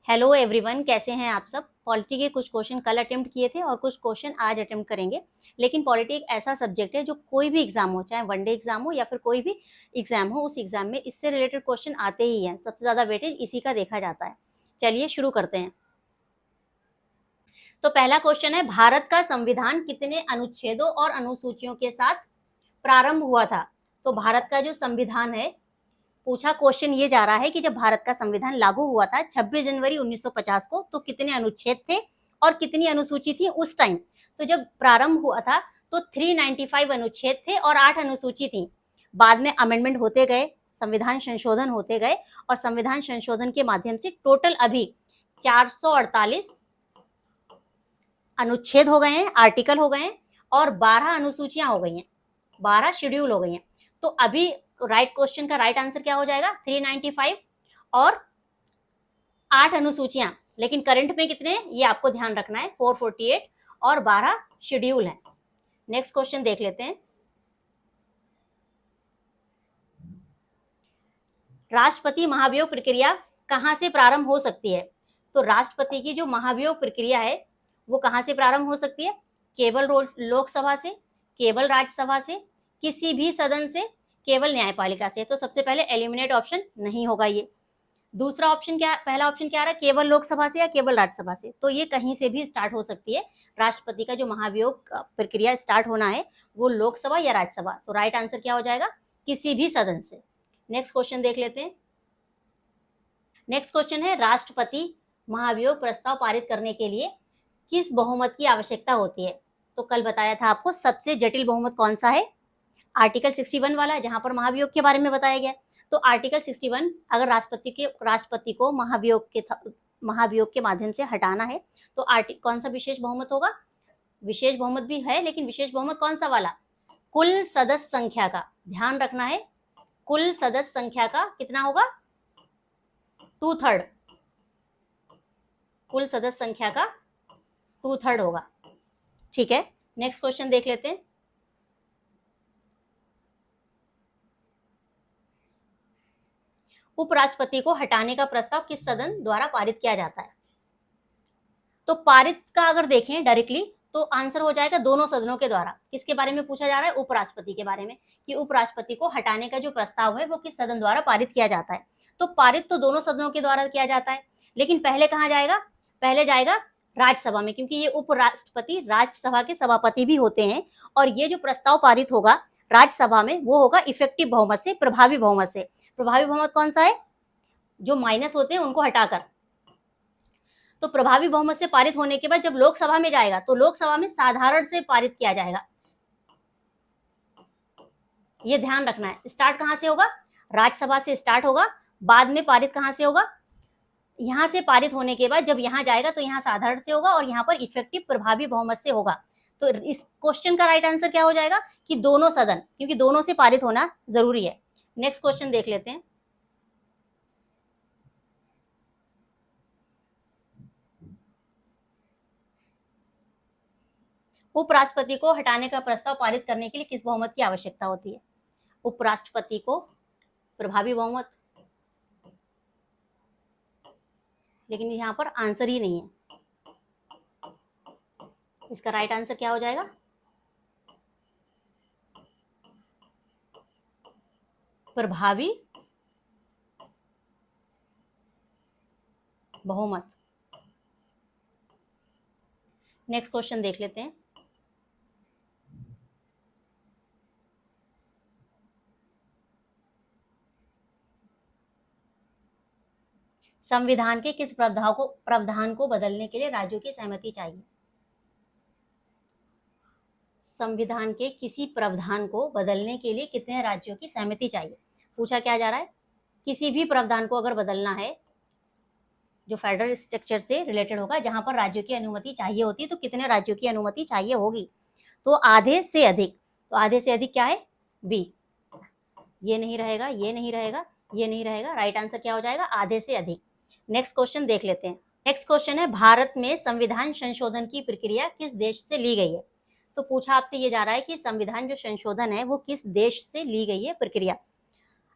Hello everyone, कैसे हैं आप सब। पॉलिटी के कुछ क्वेश्चन कल अटेम्प्ट किए थे और कुछ क्वेश्चन आज अटेम्प्ट करेंगे। लेकिन पॉलिटी एक ऐसा सब्जेक्ट है जो कोई भी एग्जाम हो, चाहे वनडे एग्जाम हो या फिर कोई भी एग्जाम हो, उस एग्जाम में इससे रिलेटेड क्वेश्चन आते ही हैं। सबसे ज्यादा वेटेज इसी का देखा जाता है। चलिए शुरू करते हैं। तो पहला क्वेश्चन है, भारत का संविधान कितने अनुच्छेदों और अनुसूचियों के साथ प्रारंभ हुआ था। तो भारत का जो संविधान है, पूछा क्वेश्चन ये जा रहा है कि जब भारत का संविधान लागू हुआ था 26 जनवरी 1950 को, तो कितने अनुच्छेद थे और कितनी अनुसूची थी उस टाइम। तो जब प्रारंभ हुआ था तो 395 अनुच्छेद थे और 8 अनुसूची थी। बाद में अमेंडमेंट होते गए, संविधान संशोधन होते गए और संविधान संशोधन के माध्यम से टोटल अभी 448 अनुच्छेद हो गए हैं, आर्टिकल हो गए हैं और 12 अनुसूचियां हो गई हैं, 12 शेड्यूल हो गई हैं। तो अभी राइट क्वेश्चन का राइट आंसर क्या हो जाएगा, 395 और 8 अनुसूचियां। लेकिन करंट में कितने हैं ये आपको ध्यान रखना है, 448 और 12 शेड्यूल है। नेक्स्ट क्वेश्चन देख लेते हैं। राष्ट्रपति महाभियोग प्रक्रिया कहां से प्रारंभ हो सकती है। तो राष्ट्रपति की जो महाभियोग प्रक्रिया है वो कहां से प्रारंभ हो सकती है, केवल लोकसभा से, केवल राज्यसभा से, किसी भी सदन से, केवल न्यायपालिका से। तो सबसे पहले एलिमिनेट ऑप्शन नहीं होगा ये। दूसरा ऑप्शन क्या, पहला ऑप्शन क्या आ रहा है, केवल लोकसभा से या केवल राज्यसभा से। तो ये कहीं से भी स्टार्ट हो सकती है। राष्ट्रपति का जो महाभियोग प्रक्रिया स्टार्ट होना है वो लोकसभा या राज्यसभा। तो राइट आंसर क्या हो जाएगा, किसी भी सदन से। नेक्स्ट क्वेश्चन देख लेते हैं। नेक्स्ट क्वेश्चन है, राष्ट्रपति महाभियोग प्रस्ताव पारित करने के लिए किस बहुमत की आवश्यकता होती है। तो कल बताया था आपको सबसे जटिल बहुमत कौन सा है, आर्टिकल 61 वाला, जहां पर महाभियोग के बारे में बताया गया। तो आर्टिकल 61 अगर राष्ट्रपति को महाभियोग के माध्यम से हटाना है तो कौन सा विशेष बहुमत होगा, विशेष बहुमत भी है लेकिन विशेष बहुमत कौन सा वाला, कुल सदस्य संख्या का। ध्यान रखना है, कुल सदस्य संख्या का कितना होगा, 2/3। कुल सदस्य संख्या का 2/3 होगा। ठीक है, नेक्स्ट क्वेश्चन देख लेते हैं। उपराष्ट्रपति को हटाने का प्रस्ताव किस सदन द्वारा पारित किया जाता है। तो पारित का अगर देखें डायरेक्टली तो आंसर हो जाएगा दोनों सदनों के द्वारा। किसके बारे में पूछा जा रहा है, उपराष्ट्रपति के बारे में, कि उपराष्ट्रपति को हटाने का जो प्रस्ताव है वो किस सदन द्वारा पारित किया जाता है। तो पारित तो दोनों सदनों के द्वारा किया जाता है, लेकिन पहले कहाँ जाएगा, पहले जाएगा राज्यसभा में, क्योंकि ये उपराष्ट्रपति राज्यसभा के सभापति भी होते हैं। और ये जो प्रस्ताव पारित होगा राज्यसभा में वो होगा इफेक्टिव बहुमत से, प्रभावी बहुमत से। प्रभावी बहुमत कौन सा है, जो माइनस होते हैं उनको हटाकर। तो प्रभावी बहुमत से पारित होने के बाद जब लोकसभा में जाएगा तो लोकसभा में साधारण से पारित किया जाएगा। ये ध्यान रखना है। स्टार्ट कहां से होगा, राज्यसभा से स्टार्ट होगा, बाद में पारित कहां से होगा, यहां से पारित होने के बाद जब यहां जाएगा तो यहां साधारण से होगा और यहां पर इफेक्टिव प्रभावी बहुमत से होगा। तो इस क्वेश्चन का राइट आंसर क्या हो जाएगा कि दोनों सदन, क्योंकि दोनों से पारित होना जरूरी है। नेक्स्ट क्वेश्चन देख लेते हैं। उपराष्ट्रपति को हटाने का प्रस्ताव पारित करने के लिए किस बहुमत की आवश्यकता होती है। उपराष्ट्रपति को प्रभावी बहुमत, लेकिन यहां पर आंसर ही नहीं है। इसका राइट आंसर क्या हो जाएगा, प्रभावी बहुमत। नेक्स्ट क्वेश्चन देख लेते हैं। संविधान के किस प्रावधान को बदलने के लिए राज्यों की सहमति चाहिए। संविधान के किसी प्रावधान को बदलने के लिए कितने राज्यों की सहमति चाहिए। पूछा क्या जा रहा है, किसी भी प्रावधान को अगर बदलना है जो फेडरल स्ट्रक्चर से रिलेटेड होगा, जहां पर राज्यों की अनुमति चाहिए होती है, तो कितने राज्यों की अनुमति चाहिए होगी। तो आधे से अधिक। तो आधे से अधिक क्या है, बी। ये नहीं रहेगा, ये नहीं रहेगा, ये नहीं रहेगा। राइट आंसर क्या हो जाएगा, आधे से अधिक। नेक्स्ट क्वेश्चन देख लेते हैं। नेक्स्ट क्वेश्चन है, भारत में संविधान संशोधन की प्रक्रिया किस देश से ली गई है। तो पूछा आपसे ये जा रहा है कि संविधान जो संशोधन है वो किस देश से ली गई है प्रक्रिया।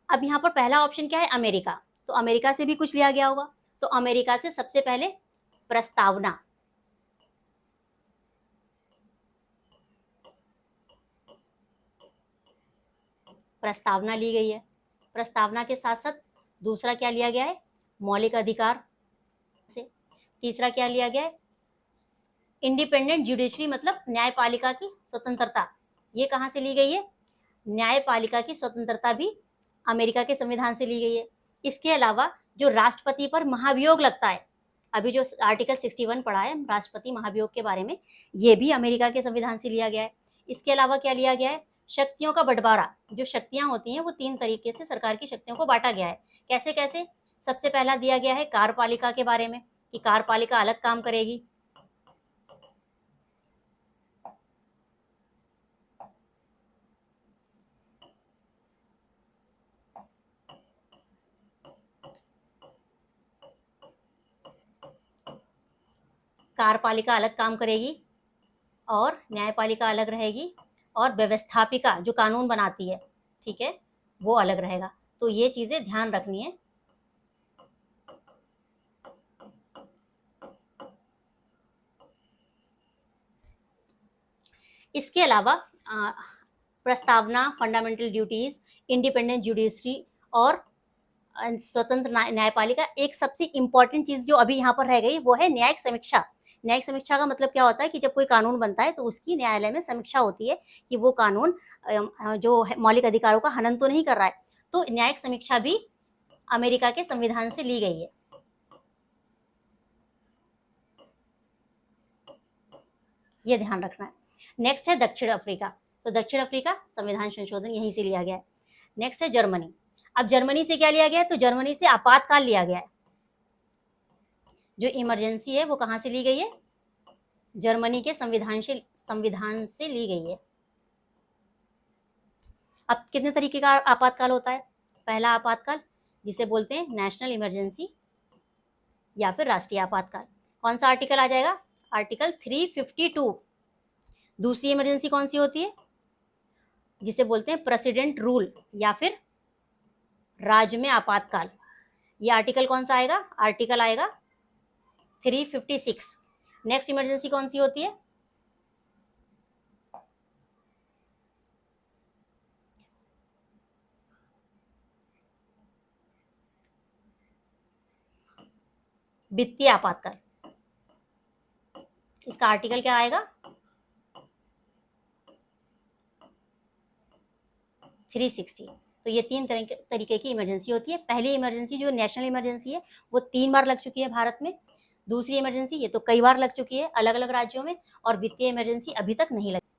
अब यहाँ पर पहला ऑप्शन क्या है, अमेरिका। तो अमेरिका से भी कुछ लिया गया होगा। तो तो अमेरिका से सबसे पहले प्रस्तावना, प्रस्तावना ली गई है। प्रस्तावना के साथ साथ दूसरा क्या लिया गया है, मौलिक अधिकार से। तीसरा क्या लिया गया है, इंडिपेंडेंट जुडिशरी, मतलब न्यायपालिका की स्वतंत्रता। ये कहाँ से ली गई है, न्यायपालिका की स्वतंत्रता भी अमेरिका के संविधान से ली गई है। इसके अलावा जो राष्ट्रपति पर महाभियोग लगता है, अभी जो आर्टिकल 61 पढ़ा है राष्ट्रपति महाभियोग के बारे में, ये भी अमेरिका के संविधान से लिया गया है। इसके अलावा क्या लिया गया है, शक्तियों का बंटवारा। जो शक्तियां होती हैं वो 3 तरीके से सरकार की शक्तियों को बांटा गया है। कैसे कैसे, सबसे पहला दिया गया है कार्यपालिका के बारे में, कि कार्यपालिका अलग काम करेगी। कार्यपालिका अलग काम करेगी और न्यायपालिका अलग रहेगी, और व्यवस्थापिका जो कानून बनाती है, ठीक है, वो अलग रहेगा। तो ये चीजें ध्यान रखनी है। इसके अलावा प्रस्तावना, फंडामेंटल ड्यूटीज, इंडिपेंडेंट जुडिशरी और स्वतंत्र न्यायपालिका, एक सबसे इंपॉर्टेंट चीज जो अभी यहाँ पर रह गई वो है न्यायिक समीक्षा। न्यायिक समीक्षा का मतलब क्या होता है कि जब कोई कानून बनता है तो उसकी न्यायालय में समीक्षा होती है कि वो कानून जो मौलिक अधिकारों का हनन तो नहीं कर रहा है। तो न्यायिक समीक्षा भी अमेरिका के संविधान से ली गई है। ये ध्यान रखना है। नेक्स्ट है दक्षिण अफ्रीका। तो दक्षिण अफ्रीका संविधान संशोधन यहीं से लिया गया है। नेक्स्ट है जर्मनी। अब जर्मनी से क्या लिया गया है, तो जर्मनी से आपातकाल लिया गया है। जो इमरजेंसी है वो कहाँ से ली गई है, जर्मनी के संविधान से ली गई है। अब कितने तरीके का आपातकाल होता है, पहला आपातकाल जिसे बोलते हैं नेशनल इमरजेंसी या फिर राष्ट्रीय आपातकाल। कौन सा आर्टिकल आ जाएगा, आर्टिकल 352। दूसरी इमरजेंसी कौन सी होती है, जिसे बोलते हैं प्रेसिडेंट रूल या फिर राज्य में आपातकाल। ये आर्टिकल कौन सा आएगा, आर्टिकल आएगा 356। नेक्स्ट इमरजेंसी कौन सी होती है, वित्तीय आपातकाल। इसका आर्टिकल क्या आएगा, 360। तो ये 3 तरीके की इमरजेंसी होती है। पहली इमरजेंसी जो नेशनल इमरजेंसी है वो 3 बार लग चुकी है भारत में। दूसरी इमरजेंसी ये तो कई बार लग चुकी है अलग अलग राज्यों में, और वित्तीय इमरजेंसी अभी तक नहीं लगी।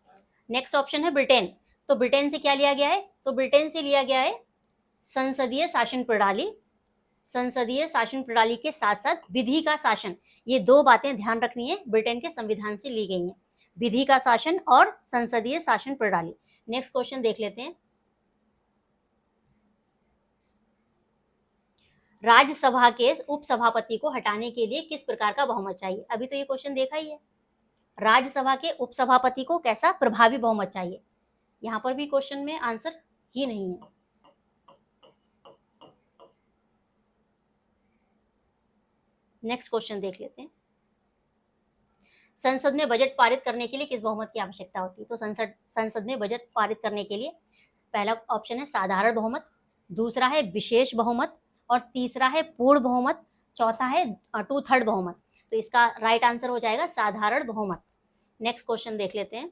नेक्स्ट ऑप्शन है ब्रिटेन। तो ब्रिटेन से क्या लिया गया है, तो ब्रिटेन से लिया गया है संसदीय शासन प्रणाली। संसदीय शासन प्रणाली के साथ साथ विधि का शासन। ये 2 बातें ध्यान रखनी है, ब्रिटेन के संविधान से ली गई हैं, विधि का शासन और संसदीय शासन प्रणाली। नेक्स्ट क्वेश्चन देख लेते हैं। राज्यसभा के उपसभापति को हटाने के लिए किस प्रकार का बहुमत चाहिए, अभी तो ये क्वेश्चन देखा ही है। राज्यसभा के उपसभापति को कैसा प्रभावी बहुमत चाहिए, यहां पर भी क्वेश्चन में आंसर ही नहीं है। नेक्स्ट क्वेश्चन देख लेते हैं। संसद में बजट पारित करने के लिए किस बहुमत की आवश्यकता होती है, तो संसद में बजट पारित करने के लिए पहला ऑप्शन है साधारण बहुमत, दूसरा है विशेष बहुमत, और तीसरा है पूर्ण बहुमत, चौथा है 2/3 बहुमत। तो इसका राइट आंसर हो जाएगा साधारण बहुमत। नेक्स्ट क्वेश्चन देख लेते हैं।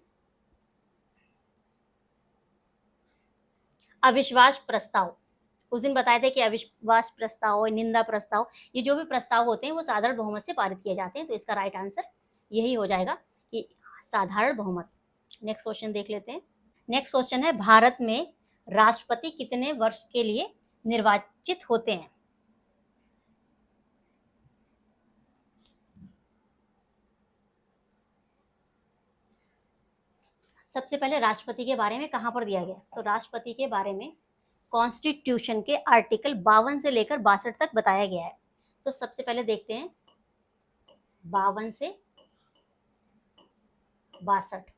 अविश्वास प्रस्ताव, उस दिन बताए थे कि अविश्वास प्रस्ताव, निंदा प्रस्ताव, ये जो भी प्रस्ताव होते हैं वो साधारण बहुमत से पारित किए जाते हैं। तो इसका राइट आंसर यही हो जाएगा कि साधारण बहुमत। नेक्स्ट क्वेश्चन देख लेते हैं। नेक्स्ट क्वेश्चन है भारत में राष्ट्रपति कितने वर्ष के लिए निर्वाचित होते हैं। सबसे पहले राष्ट्रपति के बारे में कहां पर दिया गया, तो राष्ट्रपति के बारे में कॉन्स्टिट्यूशन के आर्टिकल 52 से लेकर 62 तक बताया गया है। तो सबसे पहले देखते हैं 52 से 62।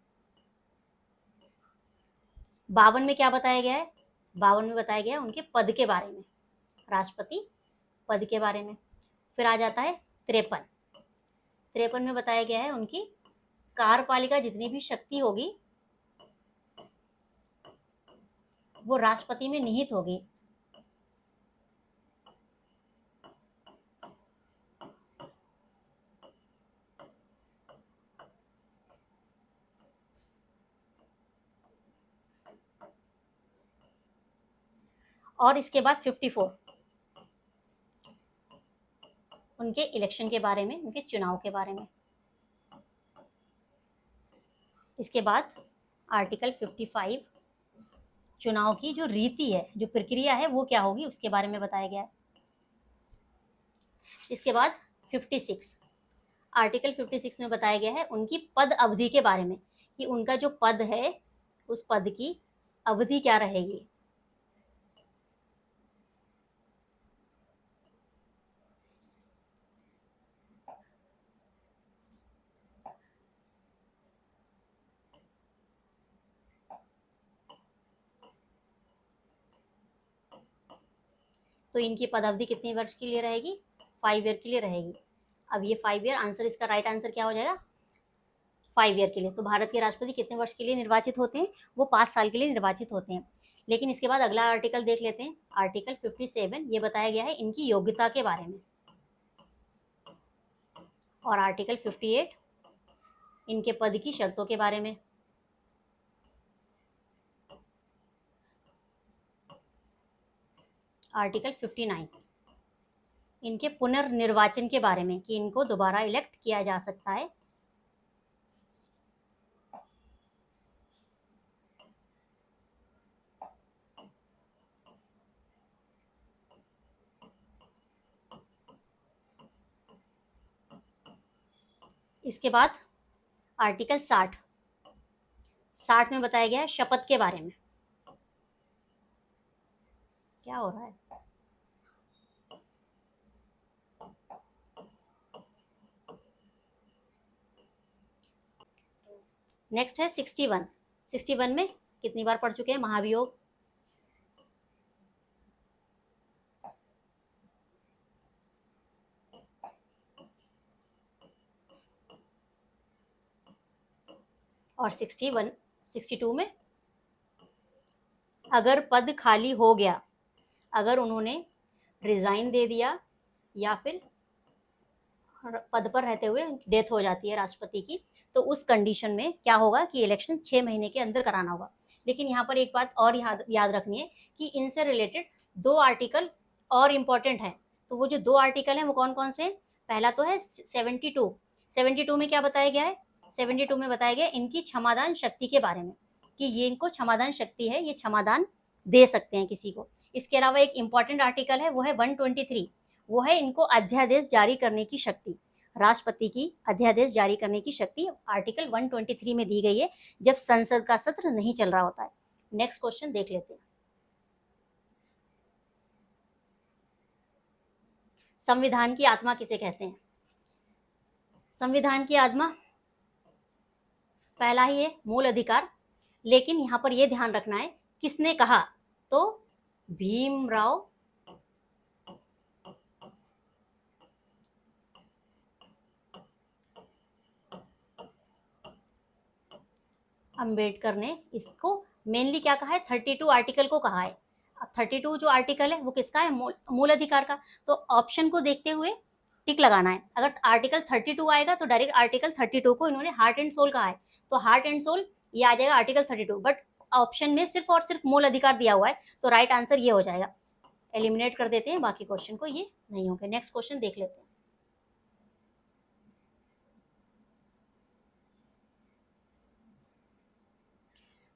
52 में क्या बताया गया है, 52 में बताया गया उनके पद के बारे में, राष्ट्रपति पद के बारे में। फिर आ जाता है 53। 53 में बताया गया है उनकी कार्यपालिका जितनी भी शक्ति होगी वो राष्ट्रपति में निहित होगी। और इसके बाद 54 उनके इलेक्शन के बारे में, उनके चुनाव के बारे में। इसके बाद आर्टिकल 55 चुनाव की जो रीति है, जो प्रक्रिया है वो क्या होगी उसके बारे में बताया गया है। इसके बाद 56 आर्टिकल 56 में बताया गया है उनकी पद अवधि के बारे में कि उनका जो पद है उस पद की अवधि क्या रहेगी। तो इनकी पद अवधि कितनी वर्ष के लिए रहेगी? 5 ईयर के लिए रहेगी। अब ये 5 ईयर आंसर, इसका राइट आंसर क्या हो जाएगा? 5 ईयर के लिए। तो भारत के राष्ट्रपति कितने वर्ष के लिए निर्वाचित होते हैं? वो 5 साल के लिए निर्वाचित होते हैं। लेकिन इसके बाद अगला आर्टिकल देख लेते हैं, आर्टिकल 57। ये बताया गया है इनकी योग्यता के बारे में। और आर्टिकल 58 इनके पद की शर्तों के बारे में। आर्टिकल 59 इनके पुनर्निर्वाचन के बारे में कि इनको दोबारा इलेक्ट किया जा सकता है। इसके बाद आर्टिकल 60 में बताया गया है शपथ के बारे में। क्या हो रहा है? नेक्स्ट है 61। 61 में कितनी बार पढ़ चुके हैं? महाभियोग। और 62 में अगर पद खाली हो गया, अगर उन्होंने रिजाइन दे दिया या फिर पद पर रहते हुए डेथ हो जाती है राष्ट्रपति की, तो उस कंडीशन में क्या होगा कि इलेक्शन 6 महीने के अंदर कराना होगा। लेकिन यहाँ पर एक बात और याद रखनी है कि इनसे रिलेटेड 2 आर्टिकल और इम्पोर्टेंट हैं। तो वो जो 2 आर्टिकल हैं वो कौन कौन से हैं? पहला तो है 72 में क्या बताया गया है? 72 में बताया गया इनकी क्षमादान शक्ति के बारे में कि ये इनको क्षमादान शक्ति है, ये क्षमादान दे सकते हैं किसी को। इसके अलावा एक इम्पॉर्टेंट आर्टिकल है वो है 123, वो है इनको अध्यादेश जारी करने की शक्ति। राष्ट्रपति की अध्यादेश जारी करने की शक्ति आर्टिकल 123 में दी गई है जब संसद का सत्र नहीं चल रहा होता है। नेक्स्ट क्वेश्चन देख लेते हैं। संविधान की आत्मा किसे कहते हैं? संविधान की आत्मा पहला ही है मूल अधिकार, लेकिन यहां पर यह ध्यान रखना है किसने कहा, तो भीमराव अंबेडकर ने इसको मेनली क्या कहा है? 32 आर्टिकल को कहा है। अब 32 जो आर्टिकल है वो किसका है? मूल अधिकार का। तो ऑप्शन को देखते हुए टिक लगाना है। अगर आर्टिकल 32 आएगा तो डायरेक्ट आर्टिकल 32 को इन्होंने हार्ट एंड सोल कहा है, तो हार्ट एंड सोल ये आ जाएगा आर्टिकल 32। बट ऑप्शन में सिर्फ और सिर्फ मूल अधिकार दिया हुआ है, तो राइट आंसर ये हो जाएगा। एलिमिनेट कर देते हैं बाकी क्वेश्चन को, ये नहीं होंगे। नेक्स्ट क्वेश्चन देख लेते हैं।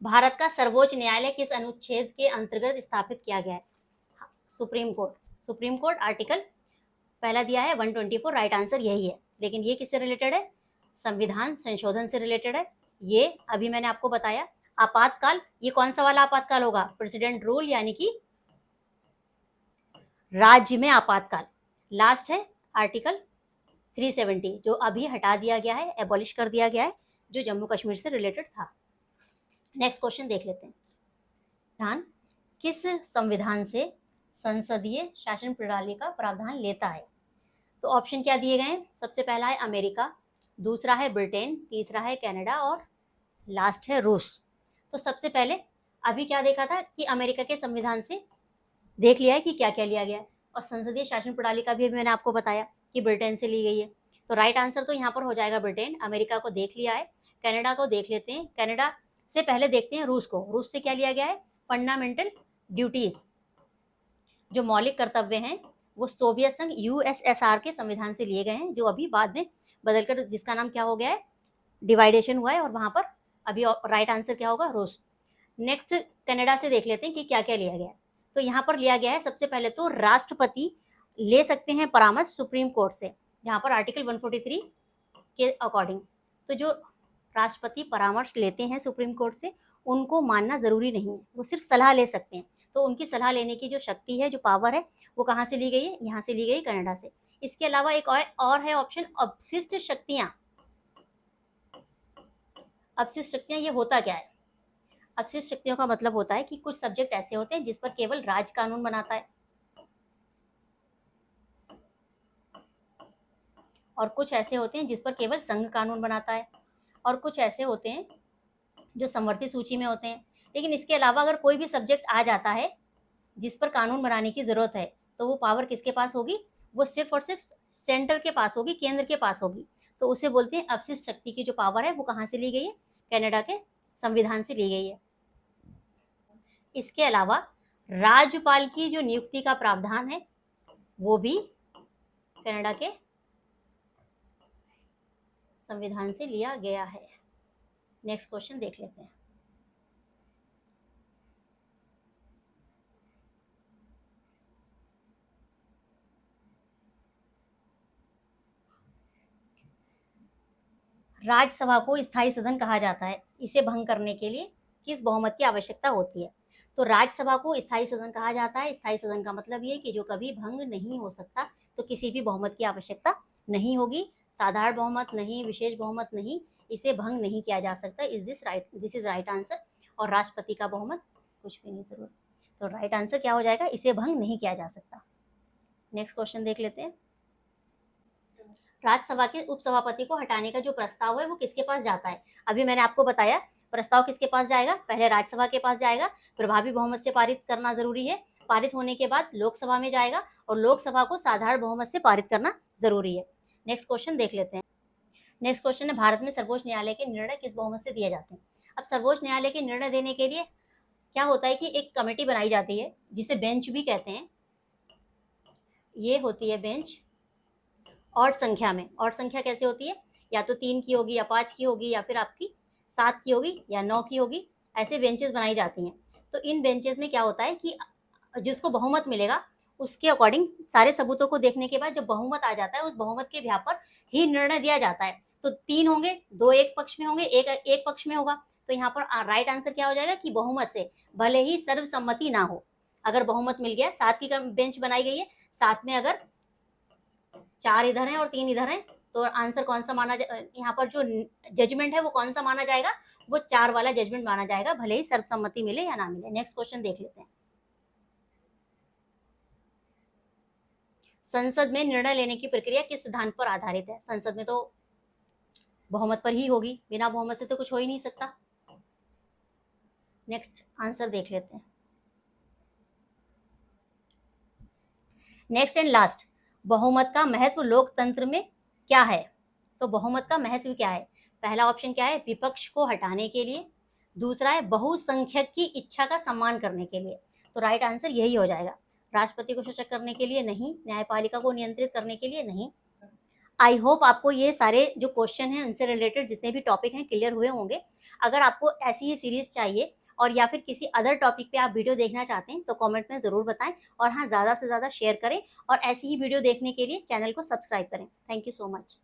भारत का सर्वोच्च न्यायालय किस अनुच्छेद के अंतर्गत स्थापित किया गया है? Supreme court. Supreme court article पहला दिया है 124, राइट आंसर यही है। लेकिन ये किससे रिलेटेड है? संविधान संशोधन से रिलेटेड है। ये अभी मैंने आपको बताया। आपातकाल, ये कौन सा वाला आपातकाल होगा? प्रेसिडेंट रूल, यानी कि राज्य में आपातकाल। लास्ट है आर्टिकल 370 जो अभी हटा दिया गया है, एबॉलिश कर दिया गया है, जो जम्मू कश्मीर से रिलेटेड था। नेक्स्ट क्वेश्चन देख लेते हैं। ध्यान, किस संविधान से संसदीय शासन प्रणाली का प्रावधान लेता है? तो ऑप्शन क्या दिए गए हैं? सबसे पहला है अमेरिका, दूसरा है ब्रिटेन, तीसरा है कनाडा और लास्ट है रूस। तो सबसे पहले अभी क्या देखा था कि अमेरिका के संविधान से देख लिया है कि क्या क्या लिया गया है, और संसदीय शासन प्रणाली का भी अभी मैंने आपको बताया कि ब्रिटेन से ली गई है। तो राइट आंसर तो यहाँ पर हो जाएगा ब्रिटेन। अमेरिका को देख लिया है, कनाडा को देख लेते हैं, कनाडा से पहले देखते हैं रूस को। रूस से क्या लिया गया है? फंडामेंटल ड्यूटीज, जो मौलिक कर्तव्य हैं वो सोवियत संघ यूएसएसआर के संविधान से लिए गए हैं, जो अभी बाद में बदलकर जिसका नाम क्या हो गया है? डिवाइडेशन हुआ है, और वहां पर अभी राइट आंसर क्या होगा? रूस। नेक्स्ट कनाडा से देख लेते हैं कि क्या क्या लिया गया है। तो यहाँ पर लिया गया है सबसे पहले तो राष्ट्रपति ले सकते हैं परामर्श सुप्रीम कोर्ट से, जहाँ पर आर्टिकल 143 के अकॉर्डिंग। तो जो राष्ट्रपति परामर्श लेते हैं सुप्रीम कोर्ट से, उनको मानना जरूरी नहीं है, वो सिर्फ सलाह ले सकते हैं। तो उनकी सलाह लेने की जो शक्ति है, जो पावर है, वो कहाँ से ली गई है? यहाँ से ली गई, कनाडा से। इसके अलावा एक और है ऑप्शन, अवशिष्ट शक्तियां। अवशिष्ट शक्तियां, ये होता क्या है? अवशिष्ट शक्तियों का मतलब होता है कि कुछ सब्जेक्ट ऐसे होते हैं जिस पर केवल राज्य कानून बनाता है, और कुछ ऐसे होते हैं जिस पर केवल संघ कानून बनाता है, और कुछ ऐसे होते हैं जो समवर्ती सूची में होते हैं। लेकिन इसके अलावा अगर कोई भी सब्जेक्ट आ जाता है जिस पर कानून बनाने की जरूरत है, तो वो पावर किसके पास होगी? वो सिर्फ और सिर्फ सेंटर के पास होगी, केंद्र के पास होगी। तो उसे बोलते हैं अवशिष्ट शक्ति की जो पावर है वो कहाँ से ली गई है? कनाडा के संविधान से ली गई है। इसके अलावा राज्यपाल की जो नियुक्ति का प्रावधान है वो भी कनाडा के संविधान से लिया गया है। नेक्स्ट क्वेश्चन देख लेते हैं। राज्यसभा को स्थायी सदन कहा जाता है, इसे भंग करने के लिए किस बहुमत की आवश्यकता होती है? तो राज्यसभा को स्थायी सदन कहा जाता है। स्थायी सदन का मतलब ये कि जो कभी भंग नहीं हो सकता, तो किसी भी बहुमत की आवश्यकता नहीं होगी। साधारण बहुमत नहीं, विशेष बहुमत नहीं, इसे भंग नहीं किया जा सकता। This is right answer. और राष्ट्रपति का बहुमत कुछ भी नहीं जरूरत। तो राइट आंसर क्या हो जाएगा? इसे भंग नहीं किया जा सकता। नेक्स्ट क्वेश्चन देख लेते हैं। राज्यसभा के उपसभापति को हटाने का जो प्रस्ताव है वो किसके पास जाता है? अभी मैंने आपको बताया प्रस्ताव किसके पास जाएगा? पहले राज्यसभा के पास जाएगा, प्रभावी बहुमत से पारित करना जरूरी है। पारित होने के बाद लोकसभा में जाएगा, और लोकसभा को साधारण बहुमत से पारित करना जरूरी है। नेक्स्ट क्वेश्चन देख लेते हैं। नेक्स्ट क्वेश्चन है, भारत में सर्वोच्च न्यायालय के निर्णय किस बहुमत से दिए जाते हैं? अब सर्वोच्च न्यायालय के निर्णय देने के लिए क्या होता है कि एक कमेटी बनाई जाती है, जिसे बेंच भी कहते हैं। ये होती है बेंच ऑड संख्या में। ऑड संख्या कैसे होती है? या तो 3 की होगी, या 5 की होगी, या फिर आपकी 7 की होगी, या 9 की होगी। ऐसे बेंचेस बनाई जाती हैं। तो इन बेंचेस में क्या होता है कि जिसको बहुमत मिलेगा उसके अकॉर्डिंग सारे सबूतों को देखने के बाद जब बहुमत आ जाता है, उस बहुमत के आधार पर ही निर्णय दिया जाता है। तो 3 होंगे, 2 एक पक्ष में होंगे, एक पक्ष में होगा। तो यहाँ पर राइट आंसर क्या हो जाएगा कि बहुमत से, भले ही सर्वसम्मति ना हो। अगर बहुमत मिल गया, 7 की बेंच बनाई गई है, 7 में अगर 4 इधर हैं और 3 इधर हैं, तो आंसर कौन सा माना यहाँ पर जो जजमेंट है वो कौन सा माना जाएगा? वो 4 वाला जजमेंट माना जाएगा, भले ही सर्वसम्मति मिले या ना मिले। नेक्स्ट क्वेश्चन देख लेते हैं। संसद में निर्णय लेने की प्रक्रिया किस सिद्धांत पर आधारित है? संसद में तो बहुमत पर ही होगी, बिना बहुमत से तो कुछ हो ही नहीं सकता। नेक्स्ट आंसर देख लेते हैं। नेक्स्ट एंड लास्ट, बहुमत का महत्व लोकतंत्र में क्या है? तो बहुमत का महत्व क्या है? पहला ऑप्शन क्या है? विपक्ष को हटाने के लिए। दूसरा है बहुसंख्यक की इच्छा का सम्मान करने के लिए। तो राइट आंसर यही हो जाएगा। राष्ट्रपति को सशक्त करने के लिए नहीं, न्यायपालिका को नियंत्रित करने के लिए नहीं। आई होप आपको ये सारे जो क्वेश्चन हैं उनसे रिलेटेड जितने भी टॉपिक हैं क्लियर हुए होंगे। अगर आपको ऐसी ही सीरीज चाहिए और या फिर किसी अदर टॉपिक पे आप वीडियो देखना चाहते हैं तो कमेंट में ज़रूर बताएं, और हाँ, ज़्यादा से ज़्यादा शेयर करें, और ऐसी ही वीडियो देखने के लिए चैनल को सब्सक्राइब करें। Thank you so much.